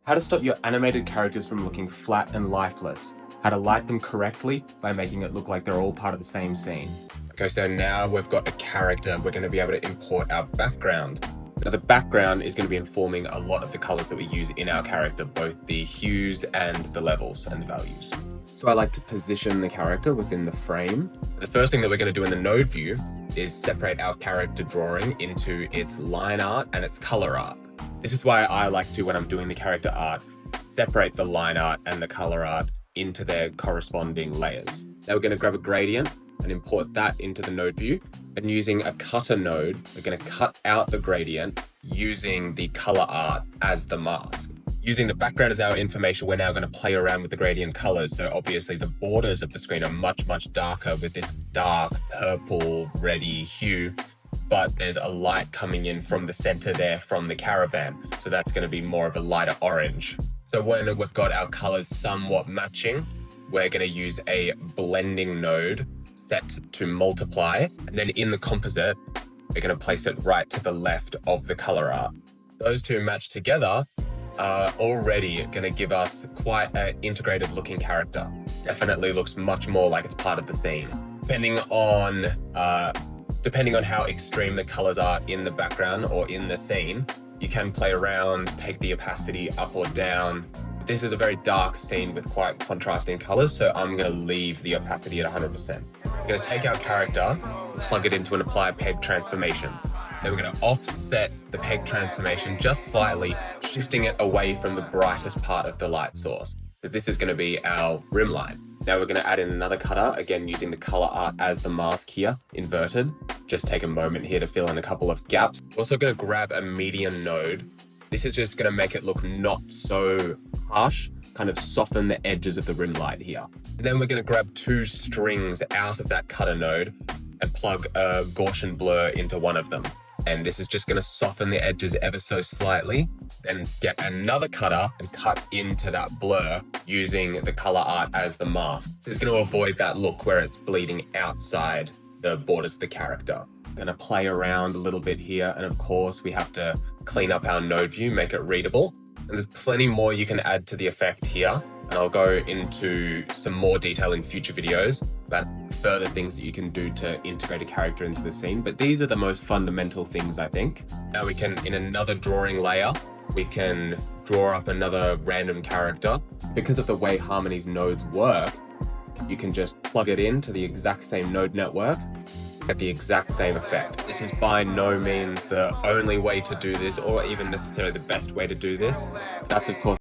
how to stop your animated characters from looking flat and lifeless, how to light them correctly by making it look like they're all part of the same scene. Okay, so now we've got a character, we're going to be able to import our background. Now the background is going to be informing a lot of the colors that we use in our character, both the hues and the levels and the values. So I like to position the character within the frame. The first thing that we're going to do in the node view is separate our character drawing into its line art and its color art. This is why I like to, when I'm doing the character art, separate the line art and the color art into their corresponding layers. Now we're going to grab a gradient and import that into the node view. And using a cutter node, we're going to cut out the gradient using the color art as the mask. Using the background as our information, we're now going to play around with the gradient colors. So obviously the borders of the screen are much, much darker with this dark purple, reddy hue, but there's a light coming in from the center there from the caravan. So that's going to be more of a lighter orange. So when we've got our colors somewhat matching, we're going to use a blending node set to multiply. And then in the composite, we're going to place it right to the left of the color art. Those two match together are already going to give us quite an integrated looking character. Definitely looks much more like it's part of the scene. Depending on how extreme the colors are in the background or in the scene, you can play around, take the opacity up or down. This is a very dark scene with quite contrasting colors, so I'm going to leave the opacity at 100%. We're going to take our character, plug it into an apply peg transformation. Then we're going to offset the peg transformation just slightly, shifting it away from the brightest part of the light source, because this is going to be our rim line. Now we're going to add in another cutter, again using the color art as the mask here, inverted. Just take a moment here to fill in a couple of gaps. We're also going to grab a median node. This is just going to make it look not so harsh, kind of soften the edges of the rim light here. And then we're going to grab two strings out of that cutter node and plug a Gaussian blur into one of them. And this is just going to soften the edges ever so slightly. Then get another cutter and cut into that blur using the color art as the mask. So it's going to avoid that look where it's bleeding outside the borders of the character. I'm going to play around a little bit here. And of course, we have to clean up our node view, make it readable. And there's plenty more you can add to the effect here. And I'll go into some more detail in future videos about further things that you can do to integrate a character into the scene. But these are the most fundamental things, I think. Now we can, in another drawing layer, we can draw up another random character. Because of the way Harmony's nodes work, you can just plug it into the exact same node network, get the exact same effect. This is by no means the only way to do this, or even necessarily the best way to do this. That's of course